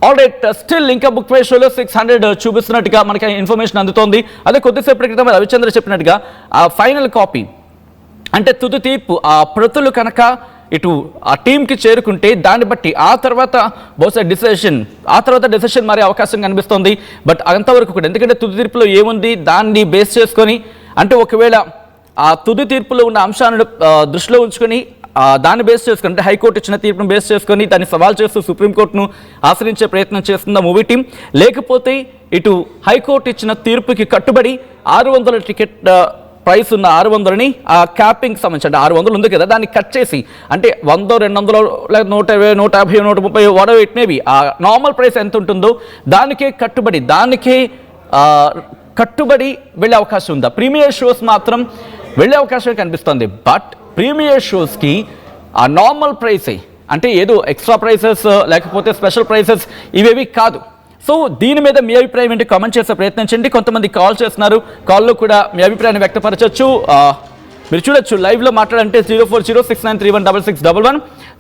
All right, still ఇంకా book my షోలో 600 చూపిస్తున్నట్టుగా మనకి ఇన్ఫర్మేషన్ అందుతోంది. అదే కొద్దిసేపటి క్రితం రవిచంద్ర చెప్పినట్టుగా ఆ ఫైనల్ కాపీ అంటే తుది తీర్పు ఆ ప్రతులు కనుక ఇటు ఆ టీంకి చేరుకుంటే దాన్ని బట్టి ఆ తర్వాత బహుశా డిసిషన్ మారే అవకాశం కనిపిస్తోంది. బట్ అంతవరకు కూడా ఎందుకంటే తుది తీర్పులో ఏముంది దాన్ని బేస్ చేసుకొని అంటే ఒకవేళ ఆ తుది తీర్పులో ఉన్న అంశాలను దృష్టిలో ఉంచుకొని దాన్ని బేస్ చేసుకుని అంటే హైకోర్టు ఇచ్చిన తీర్పును బేస్ చేసుకొని దాన్ని సవాల్ చేస్తూ సుప్రీంకోర్టును ఆశ్రయించే ప్రయత్నం చేస్తుందా మూవీ టీం, లేకపోతే ఇటు హైకోర్టు ఇచ్చిన తీర్పుకి కట్టుబడి 600 టికెట్ ప్రైస్ ఉన్న 600ని ఆ క్యాపింగ్ సంబంధించి అంటే 600 ఉంది కదా దాన్ని కట్ చేసి అంటే 100, 200 లేక 120, 150, 130 వాడో ఇట్ మేబీ ఆ నార్మల్ ప్రైస్ ఎంత ఉంటుందో దానికే కట్టుబడి వెళ్ళే అవకాశం ఉందా? ప్రీమియర్ షోస్ మాత్రం వెళ్ళే అవకాశం కనిపిస్తుంది. బట్ ప్రీమియర్ షోస్కి ఆ నార్మల్ ప్రైసే అంటే ఏదో ఎక్స్ట్రా ప్రైసెస్ లేకపోతే స్పెషల్ ప్రైసెస్ ఇవేవి కాదు. సో దీని మీద మీ అభిప్రాయం ఏంటి కామెంట్ చేసే ప్రయత్నించండి. కొంతమంది కాల్ చేస్తున్నారు, కాల్లో కూడా మీ అభిప్రాయాన్ని వ్యక్తపరచవచ్చు. మీరు చూడొచ్చు లైవ్లో మాట్లాడంటే 04069316611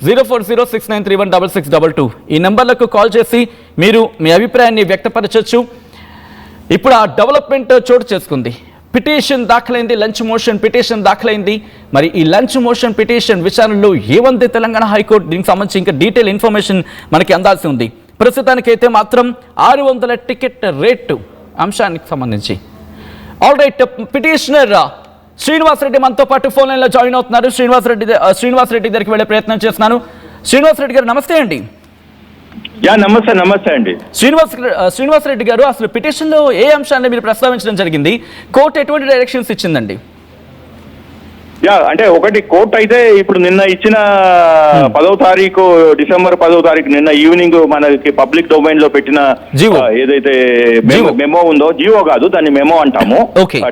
04069316622 ఈ నెంబర్లకు కాల్ చేసి మీరు మీ అభిప్రాయాన్ని వ్యక్తపరచవచ్చు. ఇప్పుడు ఆ డెవలప్మెంట్ చోటు చేసుకుంది. పిటిషన్ దాఖలైంది, లంచ్ మోషన్ పిటిషన్ దాఖలైంది. మరి ఈ లంచ్ మోషన్ పిటిషన్ విచారణలో ఏముంది తెలంగాణ హైకోర్టు, దీనికి సంబంధించి ఇంకా డీటెయిల్ ఇన్ఫర్మేషన్ మనకి అందాల్సి ఉంది. ప్రస్తుతానికైతే మాత్రం 600 టికెట్ రేటు అంశానికి సంబంధించి ఆల్ రైట్, పిటిషనర్ శ్రీనివాసరెడ్డి మనతో పాటు ఫోన్ లైన్లో జాయిన్ అవుతున్నారు. శ్రీనివాసరెడ్డి దగ్గరికి వెళ్ళే ప్రయత్నం చేస్తున్నాను. శ్రీనివాసరెడ్డి గారు నమస్తే అండి. నమస్తే అండి. శ్రీనివాసరెడ్డి గారు, అసలు పిటిషన్లో ఏ అంశాన్ని మీరు ప్రస్తావించడం జరిగింది? కోర్టు ఎటువంటి డైరెక్షన్స్ ఇచ్చిందండి? అంటే ఒకటి కోర్టు అయితే ఇప్పుడు నిన్న ఇచ్చిన 10వ తారీఖు డిసెంబర్ 10వ తారీఖు నిన్న ఈవినింగ్ మనకి పబ్లిక్ డొమైన్ లో పెట్టిన ఏదైతే మెమో ఉందో, జియో కాదు దాన్ని మెమో అంటాము,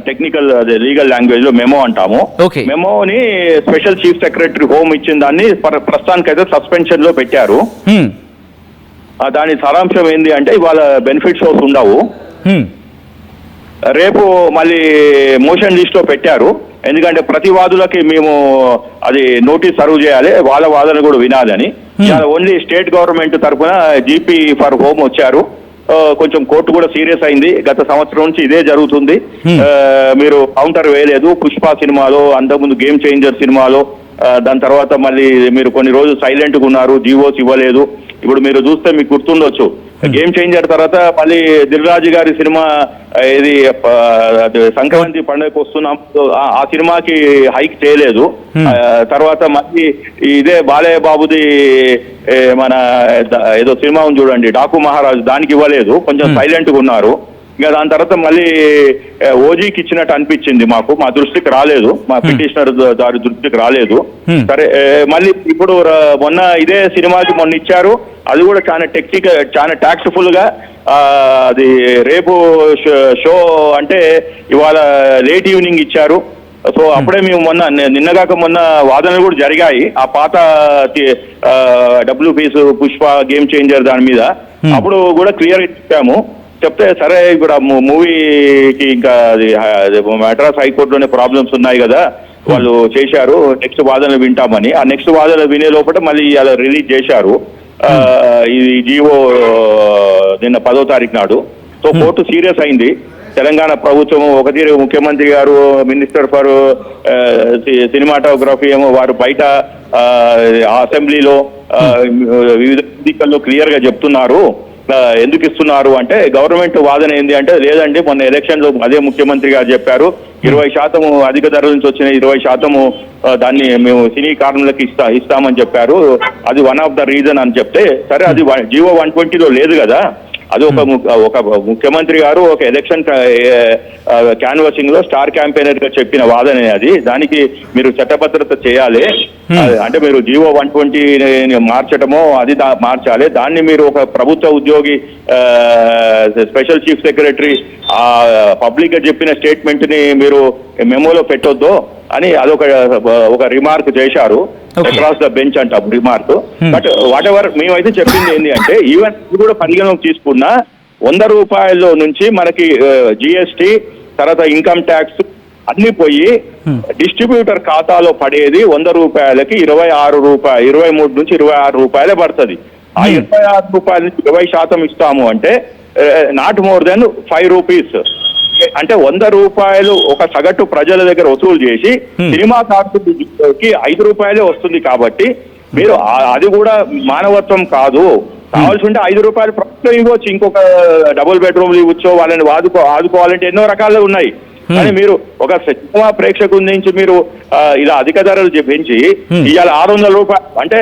టెక్నికల్ లీగల్ లాంగ్వేజ్ లో మెమో అంటాము. మెమోని స్పెషల్ చీఫ్ సెక్రటరీ హోమ్ ఇచ్చిన దాన్ని ప్రస్తుతానికైతే సస్పెన్షన్ లో పెట్టారు. దాని సారాంశం ఏంది అంటే ఇవాళ బెనిఫిట్ షోస్ ఉండవు, రేపు మళ్ళీ మోషన్ లిస్ట్ లో పెట్టారు. ఎందుకంటే ప్రతివాదులకి మేము అది నోటీస్ సర్వ్ చేయాలి, వాళ్ళ వాదన కూడా వినాలని. ఓన్లీ స్టేట్ గవర్నమెంట్ తరఫున జీపీ ఫర్ హోమ్ వచ్చారు. కొంచెం కోర్టు కూడా సీరియస్ అయింది. గత సంవత్సరం నుంచి ఇదే జరుగుతుంది, మీరు కౌంటర్ వేయలేదు. పుష్ప సినిమాలో, అంతకుముందు గేమ్ చేంజర్ సినిమాలో, దాని తర్వాత మళ్ళీ మీరు కొన్ని రోజులు సైలెంట్గా ఉన్నారు, జీవోస్ ఇవ్వలేదు. ఇప్పుడు మీరు చూస్తే మీకు గుర్తుండొచ్చు, గేమ్ చేంజర్ తర్వాత మళ్ళీ దిల్రాజు గారి సినిమా ఇది సంక్రాంతి పండుగకు వస్తున్నాం, ఆ సినిమాకి హైక్ చేయలేదు. తర్వాత మళ్ళీ ఇదే బాలయ్య బాబుది మన ఏదో సినిమా ఉంది చూడండి, డాకు మహారాజు, దానికి ఇవ్వలేదు, కొంచెం సైలెంట్గా ఉన్నారు. ఇంకా దాని తర్వాత మళ్ళీ ఓజీకి ఇచ్చినట్టు అనిపించింది మాకు, మా దృష్టికి రాలేదు, మా పిటిషనర్ దారి దృష్టికి రాలేదు. సరే మళ్ళీ ఇప్పుడు మొన్న ఇదే సినిమాకి మొన్న ఇచ్చారు, అది కూడా చాలా టాక్స్ఫుల్ గా అది రేపు షో అంటే ఇవాళ లేట్ ఈవినింగ్ ఇచ్చారు. సో అప్పుడే మేము నిన్నగాక మొన్న వాదనలు కూడా జరిగాయి ఆ పాత W fees Pushpa Game Changer దాని మీద. అప్పుడు కూడా క్లియర్ చెప్పాము. చెప్తే సరే ఇప్పుడు మూవీకి ఇంకా మద్రాస్ హైకోర్టులోనే ప్రాబ్లమ్స్ ఉన్నాయి కదా, వాళ్ళు చేశారు, నెక్స్ట్ వాదనలు వింటామని. ఆ నెక్స్ట్ వాదనలు వినే లోపల మళ్ళీ అలా రిలీజ్ చేశారు ఈ జీవో నిన్న 10వ తారీఖు నాడు. సో కోర్టు సీరియస్ అయింది. తెలంగాణ ప్రభుత్వం ఒక తీరు, ముఖ్యమంత్రి గారు, మినిస్టర్ ఫర్ సినిమాటోగ్రఫీ ఏమో వారు బయట అసెంబ్లీలో వివిధ వేదికల్లో క్లియర్ గా చెప్తున్నారు. ఎందుకు ఇస్తున్నారు అంటే గవర్నమెంట్ వాదన ఏంది అంటే, లేదండి మొన్న ఎలక్షన్ లో అదే ముఖ్యమంత్రి గారు చెప్పారు 20% అధిక ధర నుంచి వచ్చిన 20% దాన్ని మేము సినీ కార్మికులకు ఇస్తామని చెప్పారు, అది వన్ ఆఫ్ ద రీజన్ అని చెప్తే, సరే అది జియో 120లో లేదు కదా, అది ఒక ముఖ్యమంత్రి గారు ఒక ఎలక్షన్ క్యాన్వాసింగ్ లో స్టార్ క్యాంపెయినర్ గా చెప్పిన వాదనే అది. దానికి మీరు చట్టభద్రత చేయాలి అంటే మీరు జియో 120 మార్చటమో అది మార్చాలి. దాన్ని మీరు ఒక ప్రభుత్వ ఉద్యోగి స్పెషల్ చీఫ్ సెక్రటరీ పబ్లిక్ గా చెప్పిన స్టేట్మెంట్ ని మీరు మెమోలో పెట్టొద్దు అని అదొక రిమార్క్ చేశారు. అక్రాస్ ద బెంచ్ అంటాం రిమార్క్. బట్ వాట్ ఎవర్, మేమైతే చెప్పింది ఏంటి అంటే, ఈవెన్ కూడా పరిగణలోకి తీసుకున్న 100 రూపాయల్లో నుంచి మనకి జిఎస్టి తర్వాత ఇన్కమ్ ట్యాక్స్ అన్ని పోయి డిస్ట్రిబ్యూటర్ ఖాతాలో పడేది 100 రూపాయలకి 23 నుంచి 26 రూపాయలే పడుతుంది. ఆ 26 రూపాయల నుంచి 20% ఇస్తాము అంటే నాట్ మోర్ దెన్ 5 రూపీస్. అంటే 100 రూపాయలు ఒక సగటు ప్రజల దగ్గర వసూలు చేసి సినిమా కార్మికుడికి 5 రూపాయలే వస్తుంది. కాబట్టి మీరు అది కూడా మానవత్వం కాదు. కావాల్సి ఉంటే 5 రూపాయలు ప్రభుత్వం ఇవ్వచ్చు, ఇంకొక డబుల్ బెడ్రూమ్లు ఇవ్వచ్చు, వాళ్ళని ఆదుకోవాలంటే ఎన్నో రకాలు ఉన్నాయి. కానీ మీరు ఒక సినిమా ప్రేక్షకుల నుంచి మీరు ఇలా అధిక ధరలు పెంచి ఇవాళ 600 రూపాయలు అంటే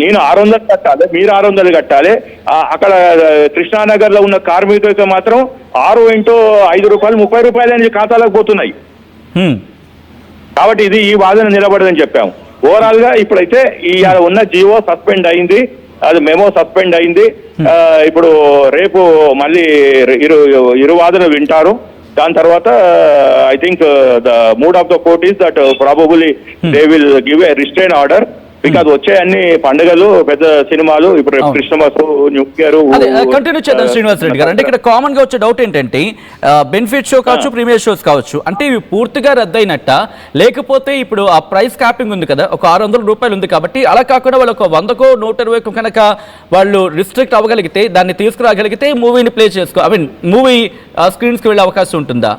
నేను 600 కట్టాలి, మీరు 600 కట్టాలి. అక్కడ కృష్ణానగర్ లో ఉన్న కార్మికులకు మాత్రం 6 × 5 రూపాయలు 30 రూపాయలు అనేది ఖాతాలకు పోతున్నాయి. కాబట్టి ఇది ఈ వాదన నిలబడదని చెప్పాము. ఓవరాల్ గా ఇప్పుడైతే ఇవాళ ఉన్న జీవో సస్పెండ్ అయింది, అది మెమో సస్పెండ్ అయింది. ఇప్పుడు రేపు మళ్ళీ ఇరు వాదనలు వింటారు. దాని తర్వాత I think the mood of the court is that probably they will give a restrain order. Because వచ్చే అన్ని పండుగలు పెద్ద సినిమాలు ఇప్పుడు క్రిస్మస్, న్యూ ఇయర్. కంటిన్యూ చేద్దాం శ్రీనివాస్ రెడ్డి గారు. అంటే ఇక్కడ కామన్ గా వచ్చే డౌట్ ఏంటంటే బెనిఫిట్ షో కావచ్చు, ప్రీమియర్ షోస్ కావచ్చు, అంటే ఇవి పూర్తిగా రద్దయినట్ట, లేకపోతే ఇప్పుడు ఆ ప్రైస్ క్యాపింగ్ ఉంది కదా, ఒక 600 రూపాయలు ఉంది కాబట్టి అలా కాకుండా వాళ్ళు ఒక 100కో 120కో కనుక వాళ్ళు రిస్ట్రిక్ట్ అవ్వగలిగితే, దాన్ని తీసుకురాగలిగితే మూవీని ప్లే చేసుకో, ఐ మీన్ మూవీ స్క్రీన్స్ కి వెళ్ళే అవకాశం ఉంటుందా?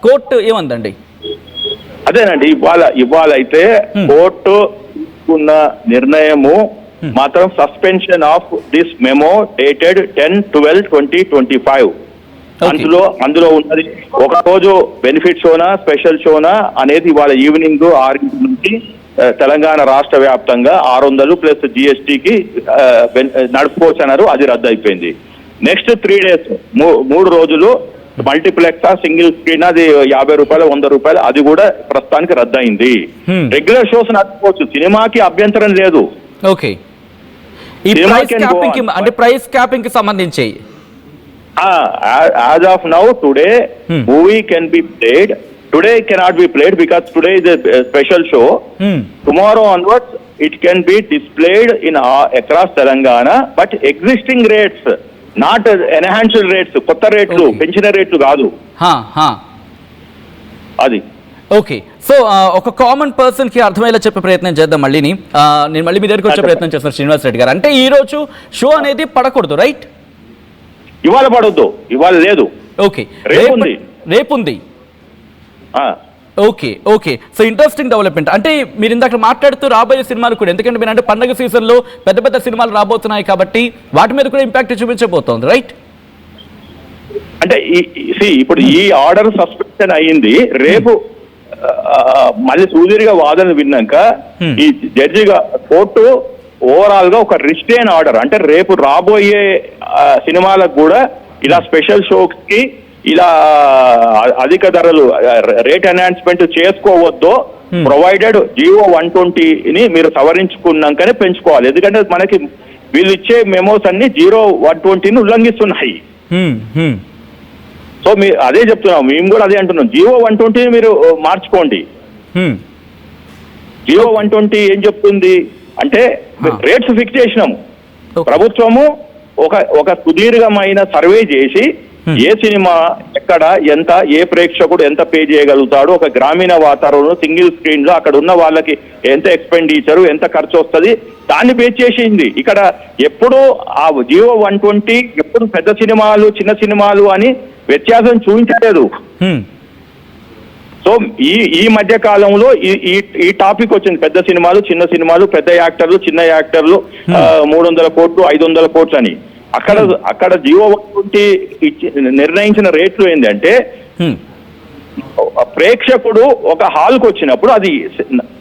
కోర్టు ఏమందండి? అదేనండి, ఇవాళ అయితే కోర్టు ఉన్న నిర్ణయము మాత్రం suspension of this memo dated 10/12/2025. అందులో ఉన్నది ఒక రోజు బెనిఫిట్ షోనా స్పెషల్ షోనా అనేది ఇవాళ ఈవినింగ్ 6 నుంచి తెలంగాణ రాష్ట్ర వ్యాప్తంగా 600 ప్లస్ GSTకి నడుపుకోవచ్చు అన్నారు. అది రద్దు అయిపోయింది. నెక్స్ట్ 3 days 3 రోజులు మల్టీప్లెక్స్ సింగిల్ స్క్రీన్ అది 50 రూపాయలు 100 రూపాయలు, అది కూడా ప్రస్తుతానికి రద్దయింది. రెగ్యులర్ షోస్ నడుపుకోవచ్చు, సినిమాకి అభ్యంతరం లేదు. ఓకే, ఈ ప్రైస్ క్యాపింగ్ కి సంబంధించి as of now today movie can be played, today cannot be played because today is a special show. Tomorrow onwards it can be displayed in across Telangana, but existing rates, not enhanced rates, కొత్త రేట్లు, పెంచిన రేట్లు కాదు అది. Okay, so ఒక common person కి అర్థమయ్యేలా చెప్పే ప్రయత్నం చేద్దాం. మళ్ళీని నేను మళ్ళీ మీ దగ్గరికి వచ్చే ప్రయత్నం చేస్తాను శ్రీనివాస్ రెడ్డి గారు. అంటే ఈ రోజు షో అనేది పడకూడదు, రైట్? ఇవాళ పడొద్దు, ఇవాళ లేదు. ఓకే, రేపుంది. Okay okay, so interesting development. అంటే మీరు ఇందాక మాట్లాడుతూ రాబోయే సినిమాలు కూడా, ఎందుకంటే మీరు అంటే పండుగ సీజన్లో పెద్ద పెద్ద సినిమాలు రాబోతున్నాయి కాబట్టి వాటి మీద కూడా ఇంపాక్ట్ చూపించబోతోంది, రైట్? అంటే ఇప్పుడు ఈ ఆర్డర్ సస్పెన్షన్ అయ్యింది. రేపు మళ్ళీ సుదీర్ఘ వాదన విన్నాక ఈ జడ్జిగా కోర్టు ఓవరాల్ గా ఒక రిస్ట్రైన్ ఆర్డర్, అంటే రేపు రాబోయే సినిమాలకు కూడా ఇలా స్పెషల్ షోకి ఇలా అధిక ధరలు రేట్ ఎన్హాన్స్మెంట్ చేసుకోవద్దు, ప్రొవైడెడ్ జీవో 120ని మీరు సవరించుకున్నాకనే పెంచుకోవాలి. ఎందుకంటే మనకి వీళ్ళు ఇచ్చే మెమోస్ అన్ని 0/120ని ఉల్లంఘిస్తున్నాయి. సో అదే చెప్తున్నాం, మేము కూడా అదే అంటున్నాం, 0/120ని మీరు మార్చుకోండి. 0/120 ఏం చెప్తుంది అంటే రేట్స్ ఫిక్స్ చేసినాము. ప్రభుత్వము ఒక సుదీర్ఘమైన సర్వే చేసి ఏ సినిమా ఎక్కడ ఎంత, ఏ ప్రేక్షకుడు ఎంత పే చేయగలుగుతాడు, ఒక గ్రామీణ వాతావరణంలో సింగిల్ స్క్రీన్ లో అక్కడ ఉన్న వాళ్ళకి ఎంత ఎక్స్పెండిచర్, ఎంత ఖర్చు వస్తుంది, దాన్ని పే చేసింది. ఇక్కడ ఎప్పుడు ఆ 0/120 ఎప్పుడు పెద్ద సినిమాలు చిన్న సినిమాలు అని వ్యత్యాసం చూపించలేదు. సో ఈ మధ్య కాలంలో ఈ టాపిక్ వచ్చింది, పెద్ద సినిమాలు చిన్న సినిమాలు, పెద్ద యాక్టర్లు చిన్న యాక్టర్లు, 300 కోట్లు 500 కోట్లు అని. అక్కడ జీవో 120 నిర్ణయించిన రేట్లు ఏంటంటే ప్రేక్షకుడు ఒక హాల్కి వచ్చినప్పుడు అది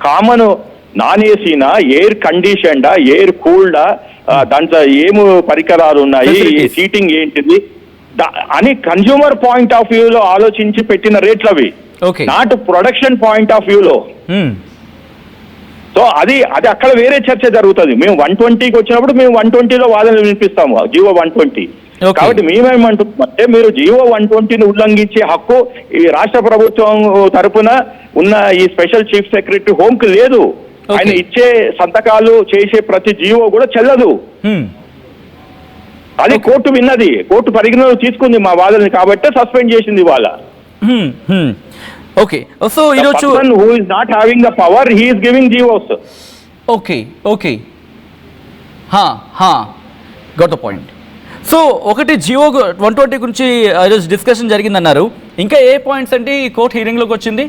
కామన్ నాన్ ఏసీనా, ఎయిర్ కండిషన్డా, ఎయిర్ కూల్డా, దాంట్లో ఏమి పరికరాలు ఉన్నాయి, సీటింగ్ ఏంటిది అని కన్జ్యూమర్ పాయింట్ ఆఫ్ వ్యూలో ఆలోచించి పెట్టిన రేట్లు అవి, నాట్ ప్రొడక్షన్ పాయింట్ ఆఫ్ వ్యూలో. సో అది అక్కడ వేరే చర్చ జరుగుతుంది. మేము 120కి వచ్చినప్పుడు మేము 120లో వాదనలు వినిపిస్తాము, జీవో 120. కాబట్టి మేమేమంటున్నాం అంటే మీరు జీవో 120ని ఉల్లంఘించే హక్కు ఈ రాష్ట్ర ప్రభుత్వం తరపున ఉన్న ఈ స్పెషల్ చీఫ్ సెక్రటరీ హోంకి లేదు. ఆయన ఇచ్చే సంతకాలు చేసే ప్రతి జీవో కూడా చెల్లదు. అది కోర్టు విన్నది, కోర్టు పరిగణలో తీసుకుంది మా వాదనని, కాబట్టి సస్పెండ్ చేసింది ఇవాళ. ఓకే, సో ఈరోజు who is not having the power, he is giving GOs. Okay okay, got the point. So ఒకటి జియో 120 గురించి ఈరోజు డిస్కషన్ జరిగిందన్నారు. ఇంకా ఏ పాయింట్స్ అంటే ఈ కోర్టు హీరింగ్లోకి వచ్చింది?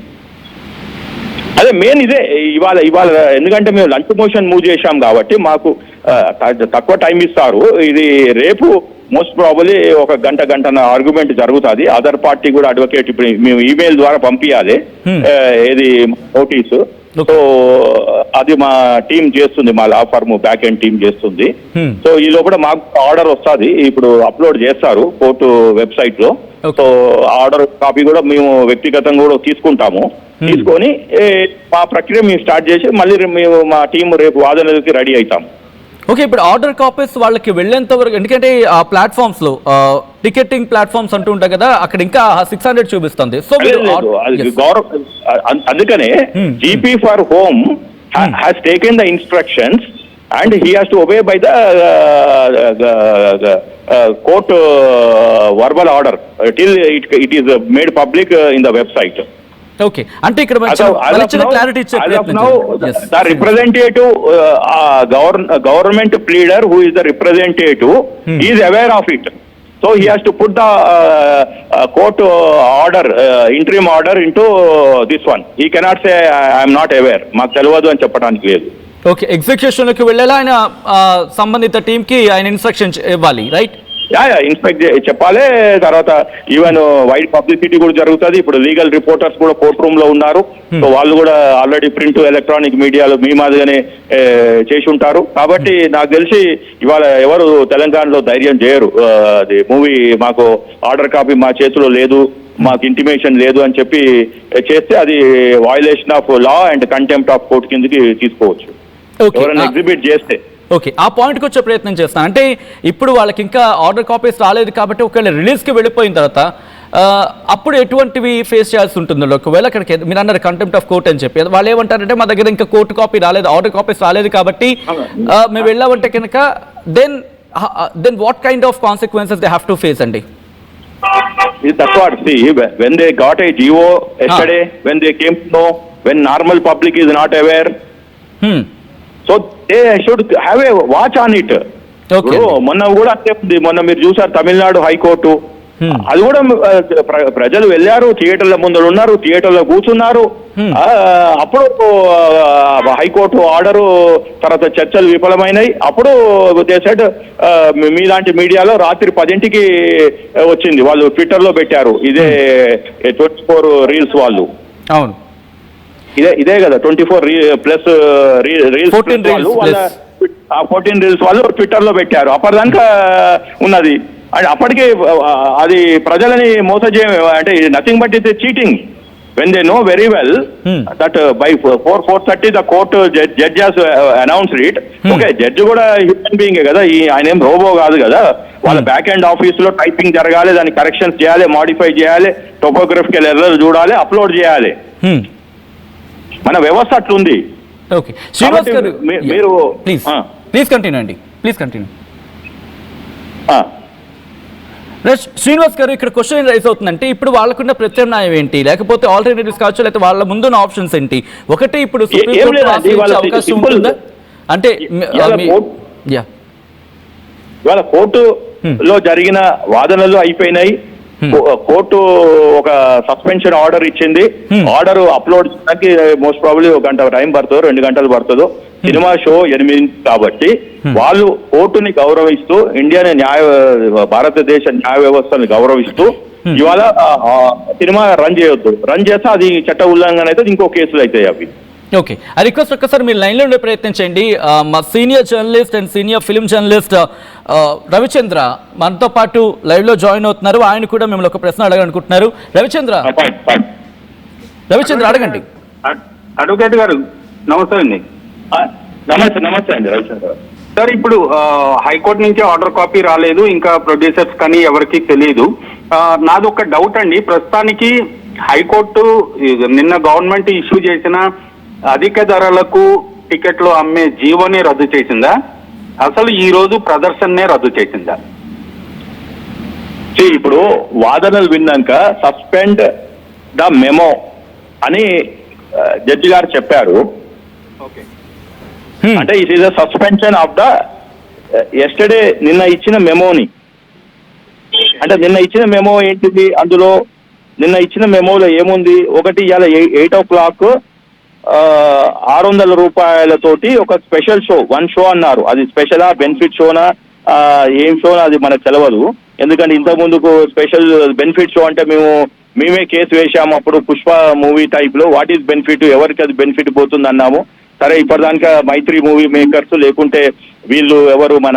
అదే మెయిన్ ఇదే ఇవాళ ఎందుకంటే మేము లంచ్ మోషన్ మూవ్ చేశాం కాబట్టి మాకు తక్కువ టైం ఇస్తారు. ఇది రేపు మోస్ట్ ప్రాబబ్లీ ఒక గంట ఆర్గ్యుమెంట్ జరుగుతుంది. అదర్ పార్టీ కూడా అడ్వకేట్ ఇప్పుడు మేము ఈమెయిల్ ద్వారా పంపించాలి ఏది నోటీసు. సో అది మా టీం చేస్తుంది, మా law firm back end team చేస్తుంది. సో ఈ లోపల మాకు ఆర్డర్ వస్తుంది, ఇప్పుడు అప్లోడ్ చేస్తారు కోర్టు వెబ్సైట్ లో. సో ఆర్డర్ కాపీ కూడా మేము వ్యక్తిగతంగా కూడా తీసుకుంటాము. తీసుకొని మా ప్రక్రియ మేము స్టార్ట్ చేసి మళ్ళీ మేము మా టీం రేపు వాదనలకి రెడీ అవుతాం. ఓకే, ఇప్పుడు ఆర్డర్ కాపీస్ వాళ్ళకి వెళ్ళేంత వరకు, ఎందుకంటే ఆ ప్లాట్ఫామ్స్ లో టికెటింగ్ ప్లాట్ఫామ్స్ అంటూ ఉంటాయి కదా, అక్కడ ఇంకా 600 చూపిస్తుంది. సో అందుకనే GP for home has taken the instructions and he has to obey by the court verbal order till it is made public in the website. Okay, అంటే ఇక్కడ clarity the representative government pleader who is the representative is aware of it, so he has to put the court order interim order into this one. He cannot say I am not aware, మాకు తెలియదు అని చెప్పడానికి లేదు. Okay, execution లోకి వెళ్ళేలా ఆయన సంబంధిత team కి ఆయన ఇన్స్ట్రక్షన్ ఇవ్వాలి, రైట్? ఇన్స్పెక్ట్ చెప్పాలి. తర్వాత ఈవెన్ వైడ్ పబ్లిసిటీ కూడా జరుగుతుంది. ఇప్పుడు లీగల్ రిపోర్టర్స్ కూడా కోర్ట్ రూమ్ లో ఉన్నారు. సో వాళ్ళు కూడా ఆల్రెడీ ప్రింట్ ఎలక్ట్రానిక్ మీడియాలో మీ మాదిరిగానే చేసి ఉంటారు. కాబట్టి నాకు తెలిసి ఇవాళ ఎవరు తెలంగాణలో ధైర్యం చేయరు. అది మూవీ మాకు ఆర్డర్ కాపీ మా చేతిలో లేదు, మాకు ఇంటిమేషన్ లేదు అని చెప్పి చేస్తే అది violation of law and contempt of court కిందకి తీసుకోవచ్చు ఎవరైనా ఎగ్జిబిట్ చేస్తే. ఓకే, ఆ పాయింట్కి వచ్చే ప్రయత్నం చేస్తాను. అంటే ఇప్పుడు వాళ్ళకి ఇంకా ఆర్డర్ కాపీస్ రాలేదు కాబట్టి ఒకవేళ రిలీజ్కి వెళ్ళిపోయిన తర్వాత అప్పుడు ఎటువంటివి ఫేస్ చేయాల్సి ఉంటుందో, ఒకవేళ అక్కడికి మీరు అన్నారు కంటెంప్ట్ ఆఫ్ కోర్ట్ అని చెప్పి, వాళ్ళు ఏమంటారంటే మా దగ్గర ఇంకా కోర్టు కాపీ రాలేదు, ఆర్డర్ కాపీస్ రాలేదు కాబట్టి మేము వెళ్ళామంటే కనుక then what kind of consequences they have to face అండి? That's what, see, when they got a GO yesterday, when they came to know, when normal public is not aware, so they should have a watch on it. Okay. మొన్న కూడా అంటే మొన్న మీరు చూసారు Tamil Nadu high court, అది కూడా ప్రజలు వెళ్ళారు, థియేటర్ల ముందు ఉన్నారు, థియేటర్లో కూర్చున్నారు. అప్పుడు హైకోర్టు ఆర్డరు తర్వాత చర్చలు విఫలమైనాయి. అప్పుడు దేశడ్ మీలాంటి మీడియాలో రాత్రి 10ంటికి వచ్చింది, వాళ్ళు ట్విట్టర్లో పెట్టారు. ఇదే 24 రీల్స్ వాళ్ళు. అవును, ఇదే కదా 24 ప్లస్ రీల్స్ 14 రీల్స్ వాళ్ళు ట్విట్టర్ లో పెట్టారు. అప్పటిదాకా ఉన్నది. అండ్ అప్పటికే అది ప్రజలని మోసం అంటే nothing but it cheating. When they know very well that by 4:30 the court judge has announced it. Okay, judge కూడా హ్యూమన్ బీయింగే కదా, ఆయన ఏం రోబో కాదు కదా. వాళ్ళ బ్యాక్ ఎండ్ ఆఫీస్ లో టైపింగ్ జరగాలి, దాన్ని కరెక్షన్స్ చేయాలి, మాడిఫై చేయాలి, టోపోగ్రఫికల్ ఎర్రర్స్ చూడాలి, అప్లోడ్ చేయాలి. మన వ్యవస్థ అట్లుంది. ఓకే, శ్రీనివాస్ గారు మీరు ప్లీజ్ కంటిన్యూ అండి, ప్లీజ్ కంటిన్యూ. శ్రీనివాస్ గారు, ఇక్కడ క్వశ్చన్ రైజ్ అవుతుందంటే ఇప్పుడు వాళ్ళకున్న ప్రత్యామ్నాయం ఏంటి, లేకపోతే ఆల్టర్నేటివ్స్ కావచ్చు, లేకపోతే వాళ్ళ ముందున్న ఆప్షన్స్ ఏంటి? ఒకటి ఇప్పుడు అవకాశం ఉంటుందా అంటే ఇవాళ కోర్టులో జరిగిన వాదనలు అయిపోయినాయి. కోర్టు ఒక సస్పెన్షన్ ఆర్డర్ ఇచ్చింది. ఆర్డర్ అప్లోడ్ చేయడానికి మోస్ట్ ప్రాబబ్లీ 1 గంట టైం పడుతుందో 2 గంటలు పడుతుందో. సినిమా షో 8 కాబట్టి వాళ్ళు కోర్టుని గౌరవిస్తూ భారతదేశ న్యాయ వ్యవస్థని గౌరవిస్తూ ఇవాళ సినిమా రన్ చేయొద్దు. రన్ చేస్తే అది చట్ట ఉల్లంఘన అయితే ఇంకో కేసులు అవుతాయి అవి. ఓకే, ఆ రిక్వెస్ట్ ఒక్కసారి మీరు లైన్లో ఉండే ప్రయత్నం చేయండి. మా senior journalist and senior film journalist Ravichandra మనతో పాటు లైవ్లో జాయిన్ అవుతున్నారు. ఆయన కూడా మిమ్మల్ని ఒక ప్రశ్న అడగాలనుకుంటున్నారు. రవిచంద్ర అడగండి. అడ్వకేట్ గారు నమస్తే అండి. నమస్తే అండి రవిచంద్ర సార్. ఇప్పుడు హైకోర్టు నుంచి ఆర్డర్ కాపీ రాలేదు, ఇంకా ప్రొడ్యూసర్స్ కానీ ఎవరికి తెలియదు. నాది ఒక డౌట్ అండి. ప్రస్తుతానికి హైకోర్టు నిన్న గవర్నమెంట్ ఇష్యూ చేసిన అధిక ధరలకు టికెట్లు అమ్మే జీవోని రద్దు చేసిందా, అసలు ఈ రోజు ప్రదర్శననే రద్దు చేసిందా? ఇప్పుడు వాదనలు విన్నాక సస్పెండ్ ద మెమో అని జడ్జి గారు చెప్పారు. అంటే it is the suspension of the yesterday నిన్న ఇచ్చిన మెమోని, అంటే నిన్న ఇచ్చిన మెమో ఏంటిది, అందులో నిన్న ఇచ్చిన మెమోలో ఏముంది, ఒకటి ఇవాళ 8 o'clock 600 రూపాయలతోటి ఒక స్పెషల్ షో, 1 షో అన్నారు. అది స్పెషలా బెనిఫిట్ షోనా ఏం షోనా అది మనకు తెలియదు. ఎందుకంటే ఇంత ముందుకు స్పెషల్ బెనిఫిట్ షో అంటే మేమే కేసు వేసాము అప్పుడు పుష్ప మూవీ టైప్ లో. వాట్ ఈస్ బెనిఫిట్, ఎవరికి అది బెనిఫిట్ పోతుంది అన్నాము. సరే ఇప్పటిదానిక మైత్రి మూవీ మేకర్స్ లేకుంటే వీళ్ళు ఎవరు మన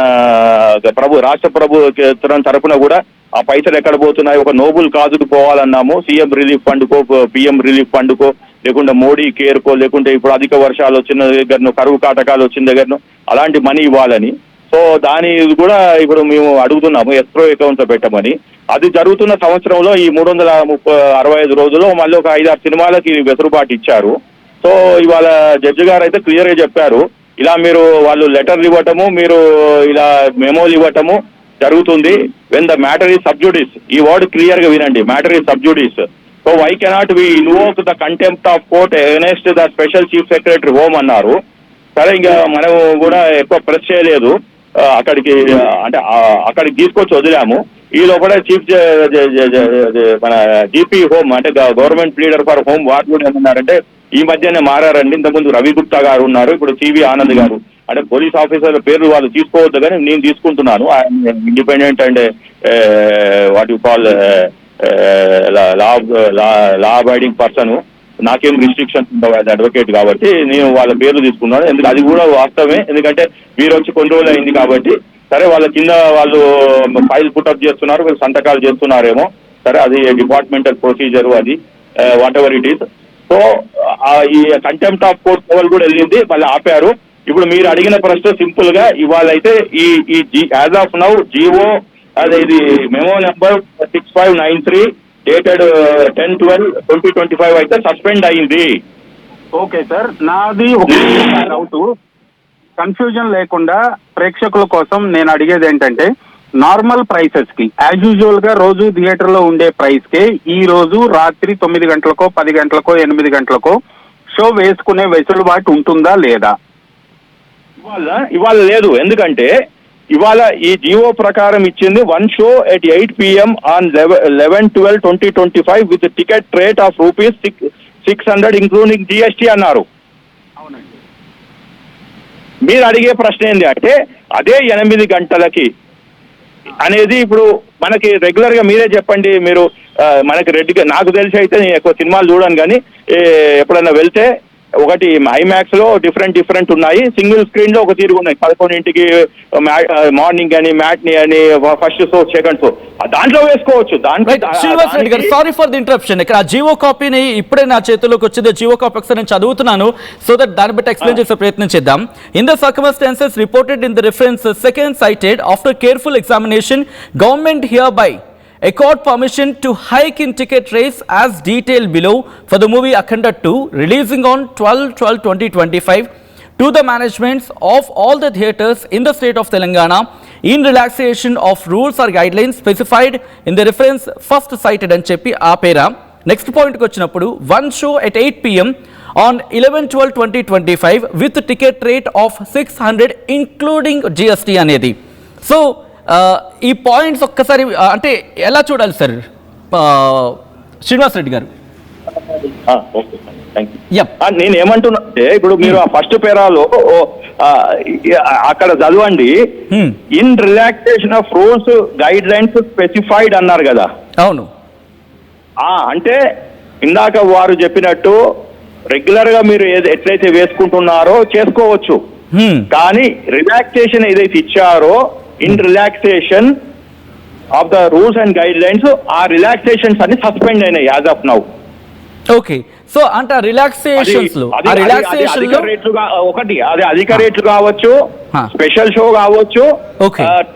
రాష్ట్ర ప్రభుత్వం తరఫున కూడా ఆ పైసలు ఎక్కడ పోతున్నాయి, ఒక నోబుల్ కాజుకు పోవాలన్నాము. సీఎం రిలీఫ్ ఫండ్కో, పిఎం రిలీఫ్ ఫండ్కో, లేకుంటే మోడీ కేర్కో, లేకుంటే ఇప్పుడు అధిక వర్షాలు వచ్చిన దగ్గరను, కరువు కాటకాలు వచ్చిన దగ్గరను అలాంటి మనీ ఇవ్వాలని. సో దాని కూడా ఇప్పుడు మేము అడుగుతున్నాము ఎస్క్రో అకౌంట్ లో పెట్టమని. అది జరుగుతున్న సంవత్సరంలో ఈ 365 రోజుల్లో మళ్ళీ ఒక 5-6 సినిమాలకి వెసులుబాటు ఇచ్చారు. సో ఇవాళ జడ్జి గారు అయితే క్లియర్ గా చెప్పారు, ఇలా మీరు వాళ్ళు లెటర్లు ఇవ్వటము, మీరు ఇలా మెమోలు ఇవ్వటము జరుగుతుంది. When the matter is sub judice, ఈ వర్డ్ క్లియర్ గా వినండి, matter is sub judice. So why cannot we invoke the contempt of court against the special chief secretary home అన్నారు. సరే ఇంకా మనం కూడా ఎక్కువ ప్రెస్ చేయలేదు, అక్కడికి తీసుకొచ్చి వదిలాము. ఈ లోపల చీఫ్ మన జీపీ హోమ్ అంటే గవర్నమెంట్ లీడర్ ఫర్ హోమ్ వారు కూడా ఏమన్నారంటే ఈ మధ్యనే మారారండి, ఇంతకుముందు రవి గుప్తా గారు ఉన్నారు, ఇప్పుడు సివి ఆనంద్ గారు. అంటే పోలీస్ ఆఫీసర్ల పేర్లు వాళ్ళు తీసుకోవద్దు కానీ నేను తీసుకుంటున్నాను. Independent and what you call law abiding person, నాకేం రిస్ట్రిక్షన్స్ ఉండవు యాజ్ అడ్వకేట్ కాబట్టి నేను వాళ్ళ పేర్లు తీసుకున్నాను. ఎందుకంటే అది కూడా వాస్తవమే, ఎందుకంటే మీరు వచ్చి కొన్ని రోజులు అయింది కాబట్టి. సరే వాళ్ళ కింద వాళ్ళు ఫైల్ పుటప్ చేస్తున్నారు, వీళ్ళు సంతకాలు చేస్తున్నారేమో, సరే అది డిపార్ట్మెంటల్ ప్రొసీజర్, అది what ever it is. So ఈ కంటెంప్ట్ ఆఫ్ కోర్ట్ లెవెల్ కూడా వెళ్ళింది, మళ్ళీ ఆపారు. ఇప్పుడు మీరు అడిగిన ప్రశ్న సింపుల్ గా ఇవాళ అయితే ఈ యాజ్ ఆఫ్ నౌ జీవో అదే ఇది మెమో నెంబర్ 6593 డేటెడ్ 10/12/2025 అయితే సస్పెండ్ అయింది. ఓకే సార్, నాది ఒక డౌట్, కన్ఫ్యూజన్ లేకుండా ప్రేక్షకుల కోసం నేను అడిగేది ఏంటంటే, నార్మల్ ప్రైసెస్ కి యాజ్ యూజువల్ గా రోజు థియేటర్ లో ఉండే ప్రైస్ కే ఈ రోజు రాత్రి 9 గంటలకో 10 గంటలకో 8 గంటలకో షో వేసుకునే వెసులుబాటు ఉంటుందా లేదా? ఇవాళ లేదు, ఎందుకంటే ఇవాళ ఈ జియో ప్రకారం ఇచ్చింది 1 show at 8 PM on 11/12/2025 with ticket rate of ₹600 including GST అన్నారు. మీరు అడిగే ప్రశ్న ఏంటి అంటే అదే 8 గంటలకి అనేది ఇప్పుడు మనకి రెగ్యులర్ గా మీరే చెప్పండి. మీరు మనకి నాకు తెలిసి అయితే నేను ఎక్కువ సినిమాలు చూడను, కానీ ఎప్పుడైనా వెళ్తే ఒకటి ఐమాక్స్ లో డిఫరెంట్ ఉన్నాయి, సింగిల్ స్క్రీన్ లో ఒక తీరు ఉన్నాయి. 11ంటికి మార్నింగ్ అని, మ్యాట్ని అని, ఫస్ట్ షో, సెకండ్ షో, దాంట్లో వేసుకోవచ్చు. శ్రీనివాస్ రెడ్డి గారు, సారీ ఫర్ ది ఇంటరప్షన్. ఇక్కడ ఆ జియో కాపీని ఇప్పుడే నా చేతిలోకి వచ్చింది, జియో కాపీ ఒకసారి నేను చదువుతున్నాను, సో దట్ దాన్ని బట్టి ఎక్స్ప్లెయిన్ చేసే ప్రయత్నం చేద్దాం. In the circumstances reported in the reference second cited after careful examination, government hereby accord permission to hike in ticket rates as detailed below for the movie Akhanda 2 releasing on 12/12/2025 to the managements of all the theatres in the state of Telangana in relaxation of rules or guidelines specified in the reference first cited అని చెప్పి ఆపేరా. Next పాయింట్కి వచ్చినప్పుడు 1 show at 8 PM on 11/12/2025 with ticket rate of 600 including GST అనేది. So ఈ points ఒక్కసారి అంటే ఎలా చూడాలి సార్ శ్రీనివాస్ రెడ్డి గారు? నేను ఏమంటున్నా అంటే ఇప్పుడు మీరు ఆ ఫస్ట్ పేరాలో అక్కడ చదవండి, in relaxation of rules guide lines specified అన్నారు కదా. అవును, అంటే ఇందాక వారు చెప్పినట్టు రెగ్యులర్ గా మీరు ఎట్లయితే వేసుకుంటున్నారో చేసుకోవచ్చు, కానీ రిలాక్సేషన్ ఏదైతే ఇచ్చారో in relaxation of the rules and guide lines, ఆ రిలాక్సేషన్స్ అన్ని సస్పెండ్ అయినాయి as of now. Okay, so అంటే రిలాక్సేషన్స్ లో ఒకటి అది అధిక రేట్లు కావచ్చు, స్పెషల్ షో కావచ్చు,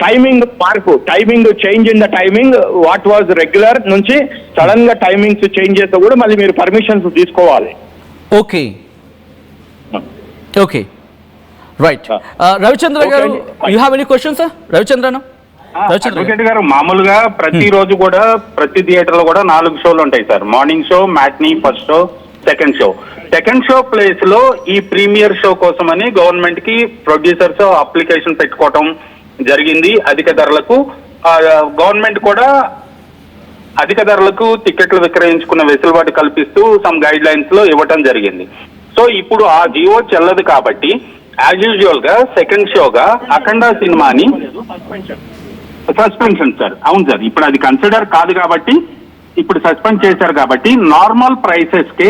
టైమింగ్ మార్పు, timing change in the timing, what was regular నుంచి సడన్ గా టైమింగ్స్ చేంజ్ చేస్తే కూడా మళ్ళీ మీరు పర్మిషన్స్ తీసుకోవాలి. Okay okay right. Ravichandra garu, you have any questions sir? Ravichandran advocate garu, మామూలుగా ప్రతి రోజు కూడా ప్రతి థియేటర్ లో కూడా 4 షోలు ఉంటాయి sir. Morning show, matinee, first show, second show place లో ఈ ప్రీమియర్ షో కోసమని గవర్నమెంట్ కి ప్రొడ్యూసర్స్ అప్లికేషన్ పెట్టుకోవటం, జరిగింది అధిక ధరలకు. గవర్నమెంట్ కూడా అధిక ధరలకు టికెట్లు విక్రయించుకున్న వెసులుబాటు కల్పిస్తూ సమ్ గైడ్ లైన్స్ లో ఇవ్వటం జరిగింది. సో ఇప్పుడు ఆ జియో చెల్లదు కాబట్టి యాజ్ యూజువల్ గా సెకండ్ షోగా అఖండ సినిమాని సస్పెన్షన్ సార్. అవును సార్, ఇప్పుడు అది కన్సిడర్ కాదు కాబట్టి ఇప్పుడు సస్పెండ్ చేశారు కాబట్టి నార్మల్ ప్రైసెస్ కే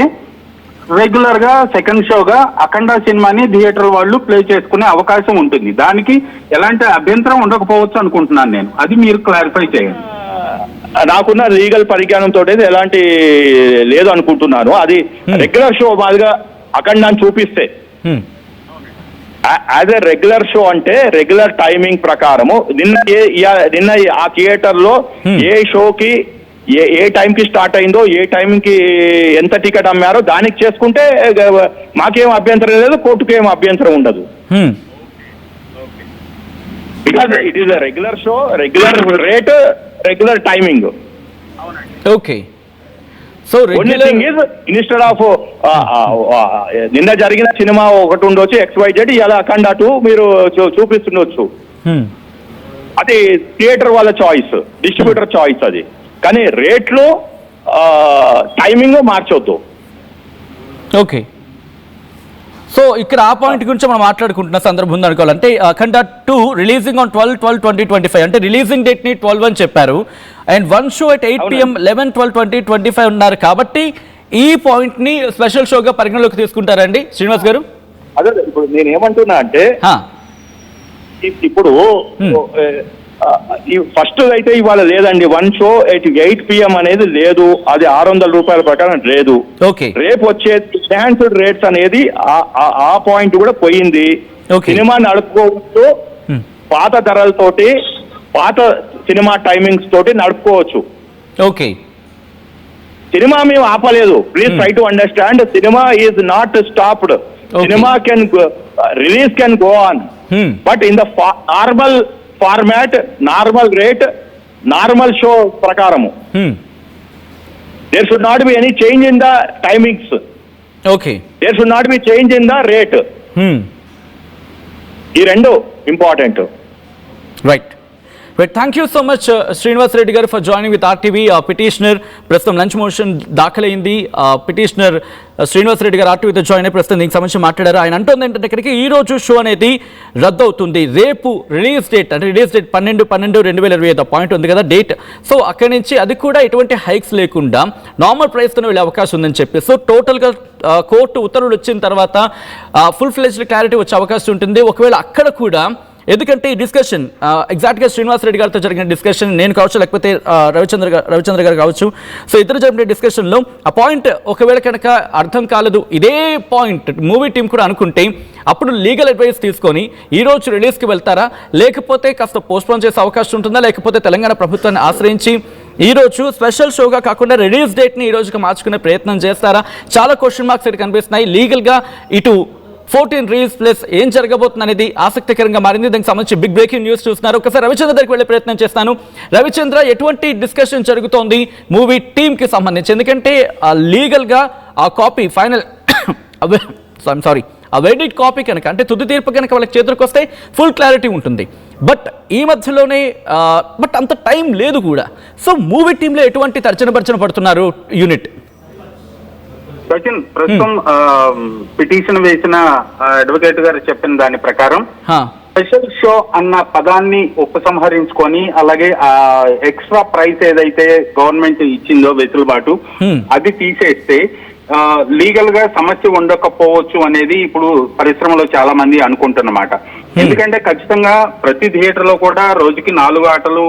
రెగ్యులర్ గా సెకండ్ షోగా అఖండ సినిమాని థియేటర్ వాళ్ళు ప్లే చేసుకునే అవకాశం ఉంటుంది. దానికి ఎలాంటి అభ్యంతరం ఉండకపోవచ్చు అనుకుంటున్నాను నేను. అది మీరు క్లారిఫై చేయండి. నాకున్న లీగల్ పరిజ్ఞానంతో ఎలాంటి లేదు అనుకుంటున్నాను. అది రెగ్యులర్ షో మాదిగా అఖండాన్ని చూపిస్తే యాజ్ ఎ రెగ్యులర్ షో అంటే రెగ్యులర్ టైమింగ్ ప్రకారము నిన్న ఆ థియేటర్ లో ఏ షోకి ఏ టైం కి స్టార్ట్ అయిందో ఏ టైం కి ఎంత టికెట్ అమ్మారో దానికి చేసుకుంటే మాకేం అభ్యంతరం లేదు, కోర్టుకు ఏం అభ్యంతరం ఉండదు. Because it is a regular show, regular rate, regular timing. Okay. So instead of నిన్న జరిగిన సినిమా ఒకటి ఉండొచ్చు XYZ, ఇలా అఖండ 2 మీరు చూపిస్తుండొచ్చు. అది థియేటర్ వాళ్ళ చాయిస్, డిస్ట్రిబ్యూటర్ చాయిస్ అది. కానీ రేట్లో టైమింగ్ మార్చొద్దు. ఓకే. సో ఇక్కడ ఆ పాయింట్ గురించి మనం మాట్లాడుకుంటున్న సందర్భం ఉంది అనుకోవాలంటే అఖండ 2 రిలీజింగ్ ఆన్ 12/12/2025 అంటే రిలీజింగ్ డేట్ ని 12 అని చెప్పారు. అండ్ 1 షో at 8 PM 11/12/2025 ఉన్నారు కాబట్టి ఈ పాయింట్ ని స్పెషల్ షోగా పరిగణలోకి తీసుకుంటారండి శ్రీనివాస్ గారు? అదే ఇప్పుడు నేను ఏమంటున్నా అంటే ఇప్పుడు ఫస్ట్ అయితే ఇవాళ లేదండి, 1 షో at 8 PM అనేది లేదు, అది 600 రూపాయల ప్రకారం లేదు. రేపు వచ్చే ఎన్హాన్స్డ్ రేట్స్ అనేది ఆ పాయింట్ కూడా పోయింది. సినిమా నడుపుకోవచ్చు, పాత ధరలతోటి పాత సినిమా టైమింగ్స్ తోటి నడుపుకోవచ్చు. ఓకే. సినిమా మేము ఆపలేదు, please try to understand. Cinema is not stopped. Cinema can release can go on, but in the normal format, normal rate, normal show ప్రకారము. There should not be any change in the timings. Okay. There should not be change in the rate. ఈ రెండు important. Right. Thank you so much Srinivas Reddy garu for joining with RTV. Petitioner ప్రస్తుతం lunch motion దాఖలైంది. Petitioner Srinivas Reddy గారు ఆర్టీవీతో join అయ్యి ప్రస్తుతం దీనికి సంబంధించి మాట్లాడారు. ఆయన అంటుంది ఏంటంటే ఇక్కడికి ఈ రోజు షో అనేది రద్దు అవుతుంది. రేపు రిలీజ్ డేట్ అంటే రిలీజ్ డేట్ 12/12/2025 పాయింట్ ఉంది కదా డేట్. సో అక్కడి నుంచి అది కూడా ఎటువంటి హైక్స్ లేకుండా నార్మల్ ప్రైస్తోనే వెళ్ళే అవకాశం ఉందని చెప్పి, సో టోటల్గా కోర్టు ఉత్తర్వులు వచ్చిన తర్వాత ఫుల్ ఫ్లెజ్డ్ క్లారిటీ వచ్చే అవకాశం ఉంటుంది. ఒకవేళ అక్కడ కూడా ఎందుకంటే ఈ డిస్కషన్ ఎగ్జాక్ట్గా శ్రీనివాస్ రెడ్డి గారితో జరిగిన డిస్కషన్, నేను కావచ్చు లేకపోతే రవిచంద్ర గారు కావచ్చు, సో ఇద్దరు జరిగిన డిస్కషన్లో ఆ పాయింట్ ఒకవేళ కనుక అర్థం కాలేదు, ఇదే పాయింట్ మూవీ టీం కూడా అనుకుంటే అప్పుడు లీగల్ అడ్వైస్ తీసుకొని ఈ రోజు రిలీజ్కి వెళ్తారా, లేకపోతే కాస్త పోస్ట్పోన్ చేసే అవకాశం ఉంటుందా, లేకపోతే తెలంగాణ ప్రభుత్వాన్ని ఆశ్రయించి ఈ రోజు స్పెషల్ షోగా కాకుండా రిలీజ్ డేట్ని ఈ రోజుకి మార్చుకునే ప్రయత్నం చేస్తారా? చాలా క్వశ్చన్ మార్క్స్ ఇక్కడ కనిపిస్తున్నాయి. లీగల్గా ఇటు 14 రీల్స్ ప్లస్ ఏం జరగబోతుంది అనేది ఆసక్తికరంగా మారింది. దానికి సంబంధించి బిగ్ బ్రేకింగ్ న్యూస్ చూస్తున్నారు. ఒకసారి రవిచంద్ర దగ్గరికి వెళ్ళే ప్రయత్నం చేస్తాను. రవిచంద్ర, ఎటువంటి డిస్కషన్ జరుగుతోంది మూవీ టీమ్కి సంబంధించి? ఎందుకంటే లీగల్గా ఆ కాపీ ఫైనల్ ఆ వెడిట్ కాపీ కనుక అంటే తుది తీర్పు కనుక వాళ్ళకి చేతులకు వస్తే ఫుల్ క్లారిటీ ఉంటుంది. బట్ ఈ మధ్యలోనే బట్ అంత టైం లేదు కూడా. సో మూవీ టీంలో ఎటువంటి తర్జన పడుతున్నారు యూనిట్? సచిన్, ప్రస్తుతం పిటిషన్ వేసిన అడ్వకేట్ గారు చెప్పిన దాని ప్రకారం స్పెషల్ షో అన్న పదాన్ని ఉపసంహరించుకొని అలాగే ఆ ఎక్స్ట్రా ప్రైస్ ఏదైతే గవర్నమెంట్ ఇచ్చిందో వెసులుబాటు అది తీసేస్తే లీగల్ గా సమస్య ఉండకపోవచ్చు అనేది ఇప్పుడు పరిశ్రమలో చాలా మంది అనుకుంటున్నమాట. ఎందుకంటే ఖచ్చితంగా ప్రతి థియేటర్ లో కూడా రోజుకి 4 ఆటలు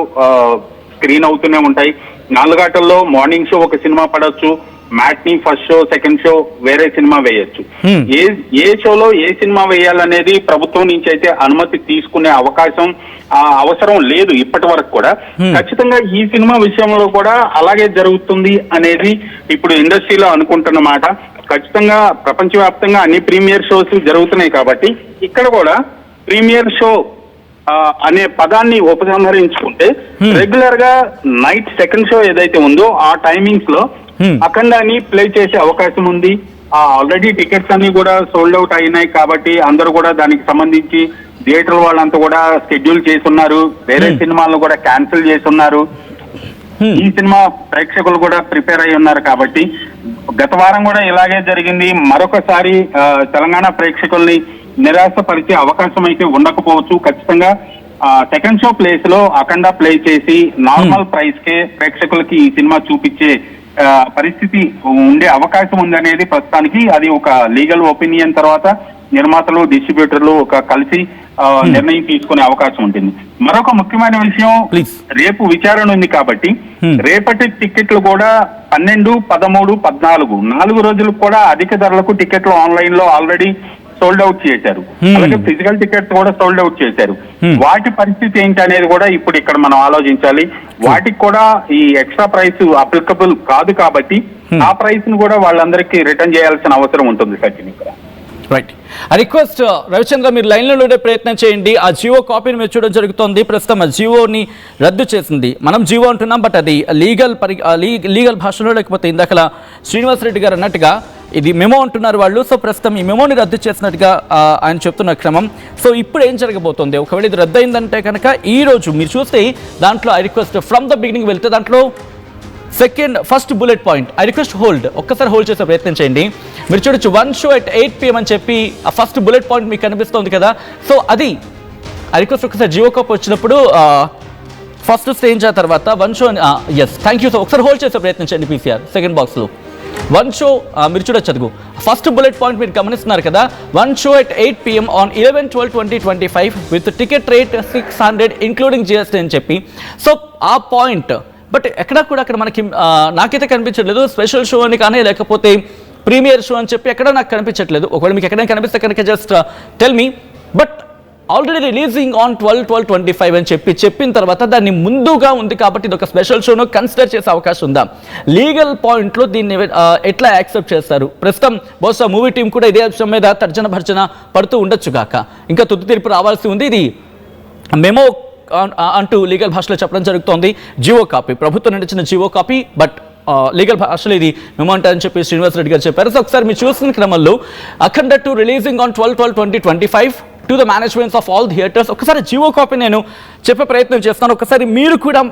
స్క్రీన్ అవుతూనే ఉంటాయి. 4 ఆటల్లో మార్నింగ్ షో ఒక సినిమా పడవచ్చు, matinee first show, second show వేరే సినిమా వేయొచ్చు. ఏ షోలో ఏ సినిమా వేయాలనేది ప్రభుత్వం నుంచి అయితే అనుమతి తీసుకునే అవసరం లేదు ఇప్పటి వరకు కూడా. ఖచ్చితంగా ఈ సినిమా విషయంలో కూడా అలాగే జరుగుతుంది అనేది ఇప్పుడు ఇండస్ట్రీలో అనుకుంటున్నమాట. ఖచ్చితంగా ప్రపంచవ్యాప్తంగా అన్ని ప్రీమియర్ షోస్ జరుగుతున్నాయి కాబట్టి ఇక్కడ కూడా ప్రీమియర్ షో అనే పదాన్ని ఉపసంహరించుకుంటే రెగ్యులర్ గా నైట్ సెకండ్ షో ఏదైతే ఉందో ఆ టైమింగ్స్ లో అఖండాన్ని ప్లే చేసే అవకాశం ఉంది. ఆల్రెడీ టికెట్స్ అన్ని కూడా సోల్డ్ అవుట్ అయినాయి కాబట్టి అందరూ కూడా దానికి సంబంధించి థియేటర్ వాళ్ళంతా కూడా షెడ్యూల్ చేస్తున్నారు, వేరే సినిమాలను కూడా క్యాన్సిల్ చేస్తున్నారు. ఈ సినిమా ప్రేక్షకులు కూడా ప్రిపేర్ అయి ఉన్నారు కాబట్టి గత వారం కూడా ఇలాగే జరిగింది. మరొకసారి తెలంగాణ ప్రేక్షకుల్ని నిరాశపరిచే అవకాశం అయితే ఉండకపోవచ్చు. ఖచ్చితంగా సెకండ్ షో ప్లేస్ లో అఖండ ప్లే చేసి నార్మల్ ప్రైస్ కే ప్రేక్షకులకి ఈ సినిమా చూపించే పరిస్థితి ఉండే అవకాశం ఉందనేది ప్రస్తుతానికి అది ఒక లీగల్ ఒపీనియన్ తర్వాత నిర్మాతలు డిస్ట్రిబ్యూటర్లు ఒక కలిసి నిర్ణయం తీసుకునే అవకాశం ఉంటుంది. మరొక ముఖ్యమైన విషయం, రేపు విచారణ ఉంది కాబట్టి రేపటి టికెట్లు కూడా 12, 13, 14 4 రోజులకు కూడా అధిక ధరలకు టికెట్లు ఆన్లైన్ లో ఆల్రెడీ సోల్డ్ అవుట్ చేశారు. అలాగే ఫిజికల్ టికెట్స్ కూడా సోల్డ్ అవుట్ చేశారు. వాటి పరిస్థితి ఏంటి అనేది కూడా ఇప్పుడు ఇక్కడ మనం ఆలోచించాలి. వాటికి కూడా ఈ ఎక్స్ట్రా ప్రైస్ అప్లికబుల్ కాదు కాబట్టి ఆ ప్రైస్ ను కూడా వాళ్ళందరికీ రిటర్న్ చేయాల్సిన అవసరం ఉంటుంది సచిన్ ఇక్కడ. రైట్. రిక్వెస్ట్ రవిచంద్ర, మీరు లైన్లో ఉండే ప్రయత్నం చేయండి. ఆ జియో కాపీని మీరు చూడడం జరుగుతుంది. ప్రస్తుతం ఆ జియోని రద్దు చేసింది. మనం జియో అంటున్నాం, బట్ అది లీగల్ భాషలో, లేకపోతే ఇందాక శ్రీనివాస్ రెడ్డి గారు అన్నట్టుగా ఇది మెమో అంటున్నారు వాళ్ళు. సో ప్రస్తుతం ఈ మెమోని రద్దు చేసినట్టుగా ఆయన చెప్తున్న క్రమం. సో ఇప్పుడు ఏం జరగబోతుంది? ఒకవేళ ఇది రద్దు అయిందంటే కనుక ఈ రోజు మీరు చూస్తే దాంట్లో I request from the beginning వెళ్తే దాంట్లో first bullet point I request hold, ఒక్కసారి హోల్డ్ చేసే ప్రయత్నం చేయండి. మీరు చూడొచ్చు 1 show at 8 PM అని చెప్పి ఆ ఫస్ట్ బుల్లెట్ పాయింట్ మీకు కనిపిస్తుంది కదా. సో అది ఐ రిక్వెస్ట్ ఒకసారి జియో కాప్ వచ్చినప్పుడు ఫస్ట్ స్టేజ్ ఆ తర్వాత 1 show yes thank you. So ఒకసారి హోల్డ్ చేసే ప్రయత్నం చేయండి పీసీఆర్ సెకండ్ బాక్స్లో 1 show మీరు చూడొచ్చు. అదుగు ఫస్ట్ బుల్లెట్ పాయింట్ మీరు గమనిస్తున్నారు కదా. 1 show at 8 PM on 11/12/2025 with ticket rate 600 including GST అని చెప్పి. సో ఆ పాయింట్ బట్ ఎక్కడా కూడా అక్కడ మనకి నాకైతే కనిపించట్లేదు స్పెషల్ షో అని కానీ లేకపోతే ప్రీమియర్ షో అని చెప్పి ఎక్కడ నాకు కనిపించట్లేదు. ఒకవేళ మీకు ఎక్కడైనా కనిపిస్తే కనుక just tell me. But already releasing on 12/12/25 అని చెప్పిన తర్వాత దాన్ని ముందుగా ఉంది కాబట్టి ఇది ఒక స్పెషల్ షోను కన్సిడర్ చేసే అవకాశం ఉందా? లీగల్ పాయింట్లో దీన్ని ఎట్లా యాక్సెప్ట్ చేస్తారు? ప్రస్తుతం బహుశా మూవీ టీం కూడా ఇదే విషయం మీద తర్జన భర్జన పడుతూ ఉండొచ్చు కాక ఇంకా తుది తీర్పు రావాల్సి ఉంది. ఇది మెమో అంటూ లీగల్ భాషలో చెప్పడం జరుగుతోంది. జియో కాపీ, ప్రభుత్వం నడిచిన జియో కాపీ, బట్ లీగల్ భాషలో ఇది మెమో అంటారని చెప్పి శ్రీనివాస్ రెడ్డి గారు చెప్పారు. సో ఒకసారి మీరు చూస్తున్న క్రమంలో అఖండ 2 releasing on 12/12/2025 to the managements of all theatres. ఒకసారి జియో కాపీ నేను చెప్పే ప్రయత్నం చేస్తాను, ఒకసారి మీరు కూడా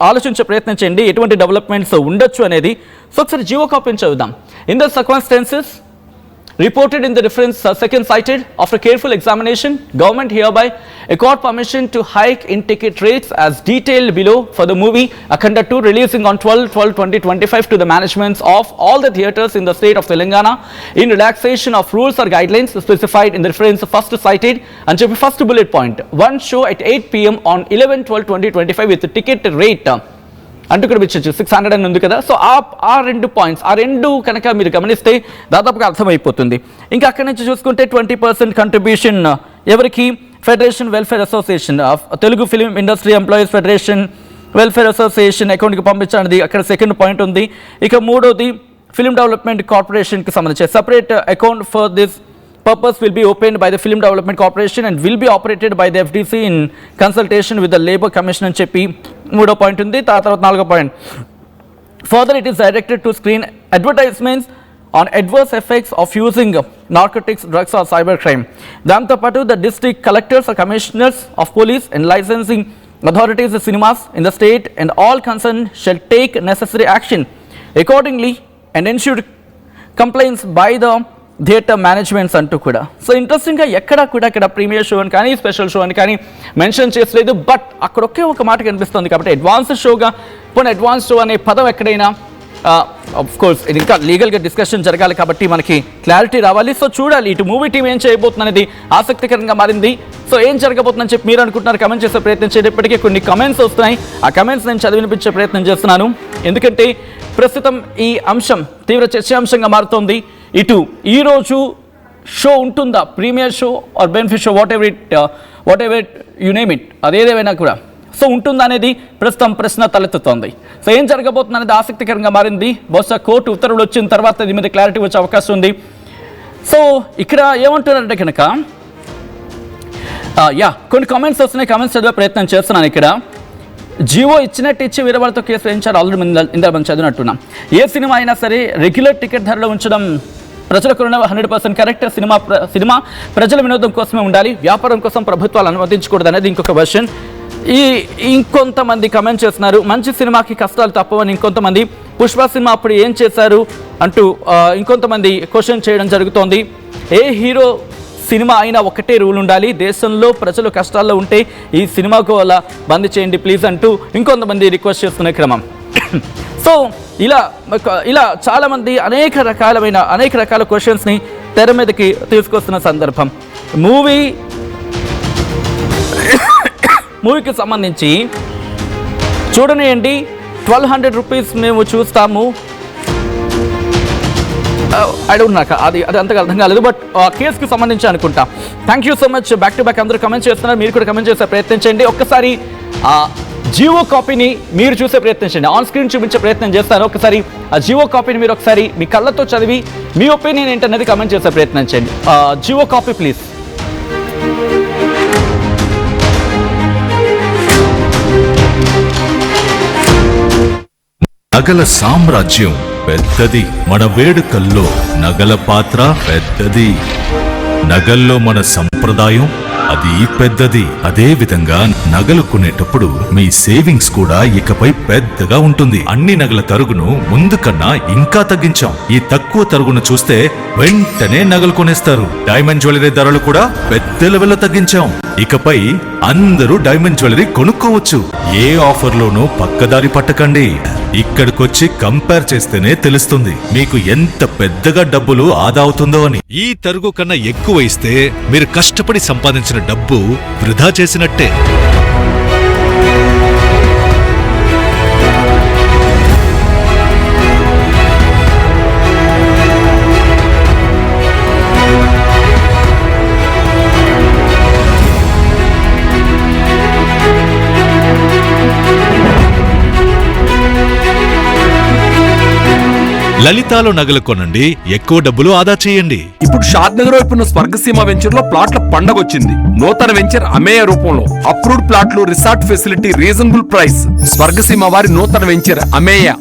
ఆలోచించే ప్రయత్నం చేయండి ఎటువంటి డెవలప్మెంట్స్ ఉండొచ్చు అనేది. సో ఒకసారి జియో కాపీని చదువుదాం. In the circumstances reported in the reference second cited, after careful examination, government hereby accord permission to hike in ticket rates as detailed below for the movie Akhanda 2 releasing on 12/12/2025 to the managements of all the theatres in the state of Telangana in relaxation of rules or guidelines specified in the reference first cited and చెప్పి first bullet point 1 show at 8 PM on 11/12/2025 with ticket rate అంటూ కూడా ఇచ్చచ్చు 600 అని ఉంది కదా. So ఆ 2 points ఆ 2 కనుక మీరు గమనిస్తే దాదాపుగా అర్థమైపోతుంది. ఇంకా అక్కడి నుంచి చూసుకుంటే 20% కంట్రిబ్యూషన్ ఎవరికి? Federation welfare association of Telugu film industry employees federation welfare association అకౌంట్కి పంపించండి. అక్కడ సెకండ్ పాయింట్ ఉంది. ఇక మూడోది ఫిలిం డెవలప్మెంట్ కార్పొరేషన్కి సంబంధించి separate account for this purpose will be opened by the Film Development Corporation and will be operated by the FDC in consultation with the Labour Commission అని చెప్పి మూడో పాయింట్ ఉంది. తర్వాత నాలుగో point further it is directed to screen advertisements on adverse effects of using narcotics, drugs or cybercrime. దాంతోపాటు the district collectors or commissioners of police and licensing authorities of cinemas in the state and all concerned shall take necessary action accordingly and ensure compliance by the theatre managements అంటూ కూడా. So ఇంట్రెస్టింగ్గా ఎక్కడా కూడా ఇక్కడ premiere show అని కానీ special show అని కానీ మెన్షన్ చేసలేదు. బట్ అక్కడ ఒకే ఒక మాట కనిపిస్తుంది కాబట్టి అడ్వాన్స్ షోగా పోనీ అడ్వాన్స్ షో అనే పదం ఎక్కడైనా ఆఫ్ కోర్స్ ఇది ఇంకా లీగల్గా డిస్కషన్ జరగాలి కాబట్టి మనకి క్లారిటీ రావాలి. సో చూడాలి ఇటు మూవీ టీం ఏం చేయబోతుంది అనేది ఆసక్తికరంగా మారింది. సో ఏం జరగబోతుందని చెప్పి మీరు అనుకుంటున్నారు? కమెంట్ చేసే ప్రయత్నం చేసేటప్పటికీ కొన్ని కమెంట్స్ వస్తున్నాయి. ఆ కమెంట్స్ నేను చదివినిపించే ప్రయత్నం చేస్తున్నాను. ఎందుకంటే ప్రస్తుతం ఈ అంశం తీవ్ర చర్చాంశంగా మారుతోంది. ఇటు ఈరోజు షో ఉంటుందా, premier show or benefit show, whatever you name it, అదేదేమైనా కూడా సో ఉంటుందా అనేది ప్రస్తుతం ప్రశ్న తలెత్తుతోంది. సో ఏం జరగబోతుంది అనేది ఆసక్తికరంగా మారింది. బహుశా కోర్టు ఉత్తర్వులు వచ్చిన తర్వాత దీని మీద క్లారిటీ వచ్చే అవకాశం ఉంది. సో ఇక్కడ ఏమంటున్నారంటే కనుక కొన్ని కామెంట్స్ వస్తున్నాయి, కామెంట్స్ చదివే ప్రయత్నం చేస్తున్నాను. ఇక్కడ జియో ఇచ్చినట్టు ఇచ్చి వేరే వాళ్ళతో కేసు వేయించారు. ఆల్రెడీ ఇందా మనం చదివినట్టున్నాం. ఏ సినిమా అయినా సరే రెగ్యులర్ టికెట్ ధరలో ఉంచడం ప్రజలకు 100% కరెక్ట్. సినిమా ప్రజల వినోదం కోసమే ఉండాలి, వ్యాపారం కోసం ప్రభుత్వాలు అనుమతించకూడదు అనేది ఇంకొక వర్షన్. ఇంకొంతమంది కమెంట్ చేస్తున్నారు, మంచి సినిమాకి కష్టాలు తప్పవని. ఇంకొంతమంది పుష్ప సినిమా అప్పుడు ఏం చేశారు అంటూ ఇంకొంతమంది క్వశ్చన్ చేయడం జరుగుతోంది. ఏ హీరో సినిమా అయినా ఒకటే రూల్ ఉండాలి, దేశంలో ప్రజలు కష్టాల్లో ఉంటే ఈ సినిమాకు అలా బంద్ చేయండి ప్లీజ్ అంటూ ఇంకొంతమంది రిక్వెస్ట్ చేస్తున్న క్రమం. సో ఇలా చాలామంది అనేక రకాల క్వశ్చన్స్ని తెర మీదకి తీసుకొస్తున్న సందర్భం. మూవీకి సంబంధించి చూడనియండి, 1200 రూపీస్ మేము చూస్తాము. నాకు అది అంతగా అర్థం కాలేదు, బట్ కేసుకి సంబంధించి అనుకుంటా. Thank you so much. Back to back అందరూ కమెంట్ చేస్తున్నారు, మీరు కూడా కమెంట్ చేసే ప్రయత్నం చేయండి. ఒక్కసారి జియో కాపీని మీరు చూసే ప్రయత్నం చేయండి, ఆన్ స్క్రీన్ చూపించే ప్రయత్నం చేస్తాను. ఒకసారి ఆ జియో కాపీని మీరు ఒకసారి మీ కళ్ళతో చదివి మీ ఒపీనియన్ ఏంటనేది కమెంట్ చేసే ప్రయత్నం చేయండి. GO copy please. నగల సామ్రాజ్యం పెద్దది, మన వేడుకల్లో నగల పాత్ర పెద్దది. నగల్లో మన సంప్రదాయం అది పెద్దది. అదే విధంగా నగలు కొనేటప్పుడు మీ సేవింగ్స్ కూడా ఇకపై పెద్దగా ఉంటుంది. అన్ని నగల తరుగును ముందు కన్నా ఇంకా తగ్గించాం. ఈ తక్కువ తరుగును చూస్తే వెంటనే నగలు కొనేస్తారు. డైమండ్ జ్యువెలరీ ధరలు కూడా పెద్ద లెవెల్లో తగ్గించాం. ఇకపై అందరూ డైమండ్ జ్యువెలరీ కొనుక్కోవచ్చు. ఏ ఆఫర్లోనూ పక్కదారి పట్టకండి. ఇక్కడికొచ్చి కంపేర్ చేస్తేనే తెలుస్తుంది మీకు ఎంత పెద్దగా డబ్బులు ఆదా అవుతుందో అని. ఈ తరుగు కన్నా ఎక్కువ ఇస్తే మీరు కష్టపడి సంపాదించిన డబ్బు వృధా చేసినట్టే. లలితాలో నగలు కొనండి, ఎక్కువ డబ్బులు ఆదా చేయండి. ఇప్పుడు షాద్ నగర్ వైపు ఉన్న స్వర్గసీమ వెంచర్ లో ప్లాట్ల పండగ వచ్చింది. నూతన వెంచర్ అమేయ రూపంలో అప్రూవ్డ్ ప్లాట్లు, resort facility, reasonable price. Swargaseema వారి నూతన వెంచర్ అమేయ.